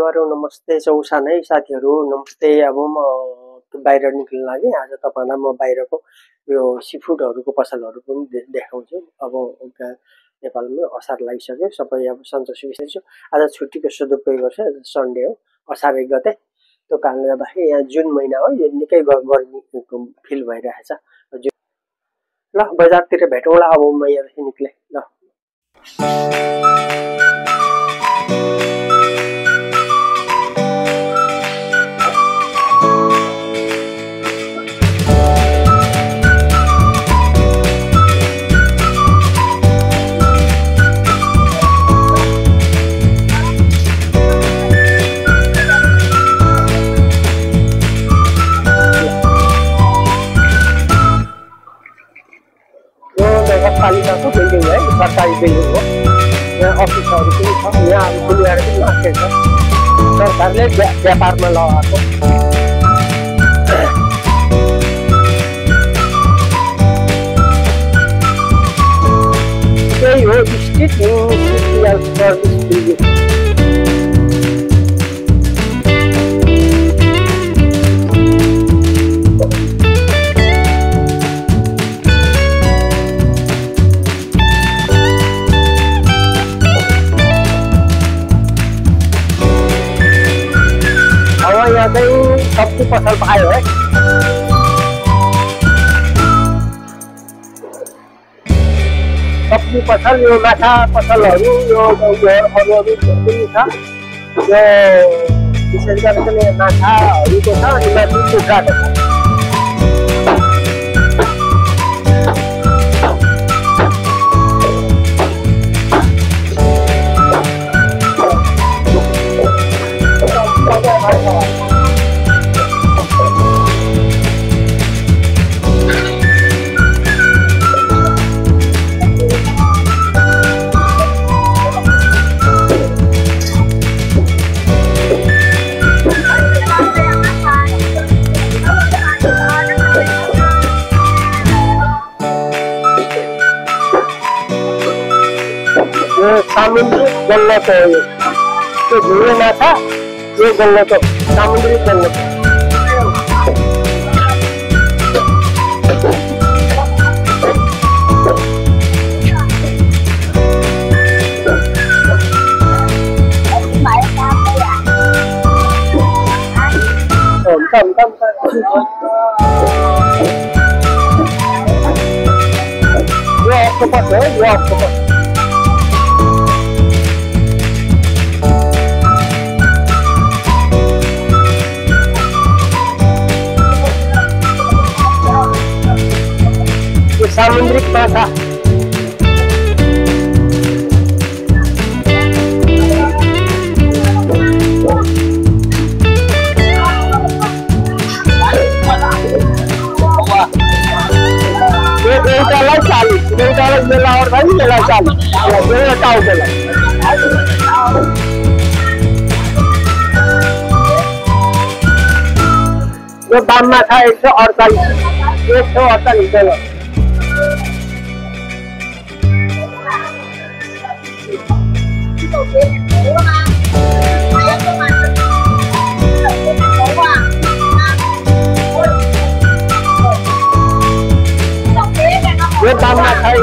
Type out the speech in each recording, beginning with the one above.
नेवारो नमस्ते चौसानै साथीहरु नमस्ते। अब म बाहिर निक्लिन लागे। आज तपाईहरुलाई म बाहिरको यो सीफुडहरुको पसलहरु पनि देखाउँछु। अब नेपालमा असार लागिसक्यो, सबै अब सन्चो सुविधा छ। आज छुट्टीको सदुपयोग गर्छ, सन्डे हो, असार 1 गते। त्यो कारणले गर्दाखेरि यहाँ जुन महिना हो यो निकै गर्मीको फिल भइरहेछ। ल बजारतिर भेटौँला। अब म यहाँदेखि निक्ले ल। नगरपालिकाको बिल्डिङ है, सरकारी बिल्डिङ हो। यहाँ अफिसहरू पनि छ। यहाँ अब खुलेर पनि राखेको छ। सरकारले व्यापारमा लगाएको। त्यही हो स्टेट म्युनिसिपल सर्भिस बिल्डिङ। यहाँ चाहिँ सब्जी पसल पायो है। सब्जी पसल, यो माछा पसलहरू, यो अरू पनि छ। यो विशेष गरेर माछाहरूको छ अनि माथि कुखुराको छ। समुद्री गल्लत हो यो। त्यो झुले माछा, यो गल्लत हो, समुद्री गल्लत। यो ऑक्टोपस है, यो ऑक्टोपस। सामुद्रिक माछा। एउटालाई 40, एउटालाई मेला अर्दा नि मेला 40, एउटा टाउकोलाई। यो दाम माछा 148 डलर। ये दाम में था एक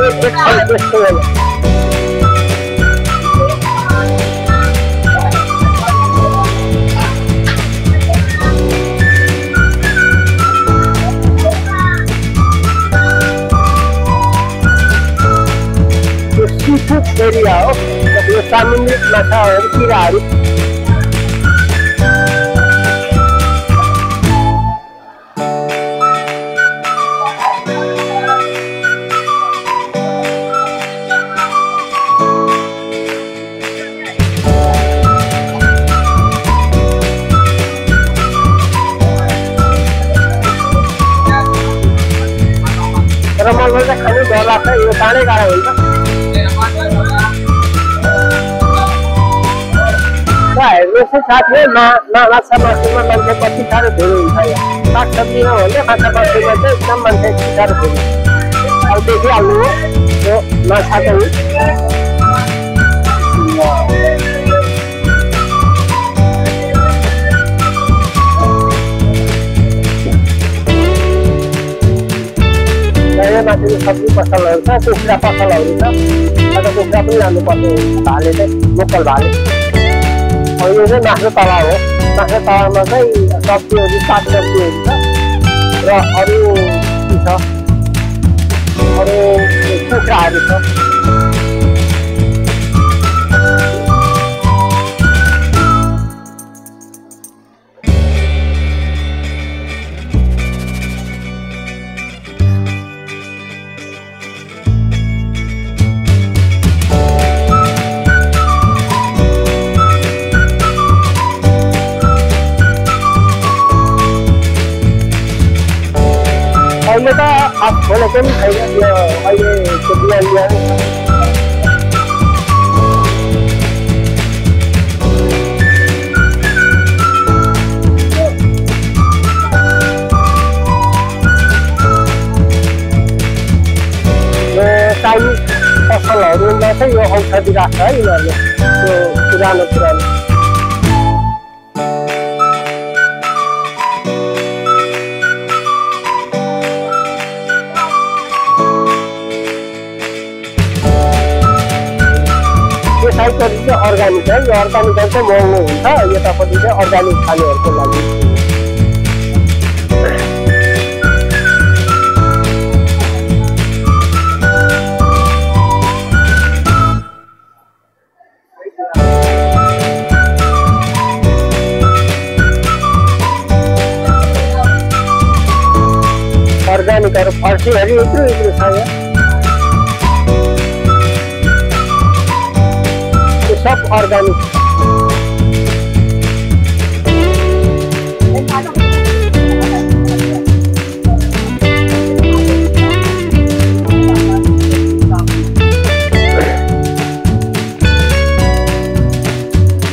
सीफूड एरिया हो। यो सामुद्रिक माछाहरू, किराहरू। तर मलाई चाहिँ खानु डर लाग्छ, यो काँडै काँडा हुन्छ। हेर्नुहोस् है साथी, माछा मासुमा मान्छे कति साह्रो धेरै हुन्छ। यहाँ सागसब्जीमा भन्दा माछा मासुमा चाहिँ एकदम मान्छे साह्रो धेरै। अब देखिहाल्नु हो यो माछा चाहिँ माथि सब्जी पसलहरू छ, कुखुरा पसलहरू छ। अन्त कुखुरा पनि लानुपर्ने भाले चाहिँ लोकल भाले। यो चाहिँ मासु तलाउ हो। मासु तलाउमा चाहिँ सब्जीहरू सागसब्जीहरू छ र अरू के छ, अरू कुखुराहरू छ। अहिले त खोलेको पनि छैन, यो अहिले त्यो बिहान बिहान चाइनिज पसलहरूमा चाहिँ यो औषधि राख्छ है यिनीहरूले, त्यो पुरानो साइडपट्टि चाहिँ अर्ग्यानिक है। यो अर्ग्यानिक चाहिँ महँगो हुन्छ, यतापट्टि चाहिँ अर्ग्यानिक खानेहरूको लागि। अर्ग्यानिकहरू फर्सीहरू इत्रो छ यहाँ, सब अर्ग्यानिक।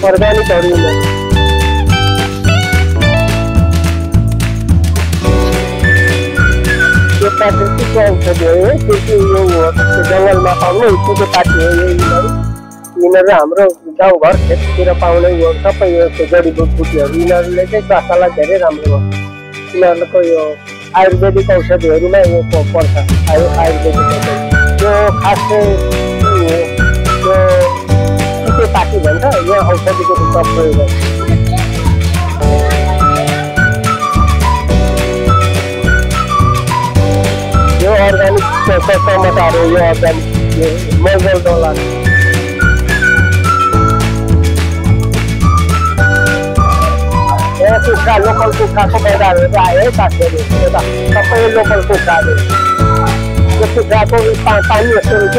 अर्ग्यानिकहरू यो प्राकृतिक औषधि हो, त्यो यो जङ्गलमा पाउने खेतीपाती हो। यिनीहरू हाम्रो गाउँघर खेततिर पाउने यो सबै यो जडीबुटीहरू, यिनीहरूले चाहिँ स्वास्थ्यलाई धेरै राम्रो हो। यिनीहरूको यो आयुर्वेदिक औषधिहरूमा यो पर्छ। आयुर्वेदिक औषधि यो खास चाहिँ यो खेतीपाती भन्छ, यहाँ औषधिको रूपमा प्रयोग गर्छ। यो अर्ग्यानिक टमाटरहरू, यो अर्ग्यानिक मजल डोला कुखुरा, लोकल कुखुराको पैदाहरू आयो है साथीहरू। यता सबै लोकल कुखुराहरू, यो कुखुराको पानी यस्तो हुन्छ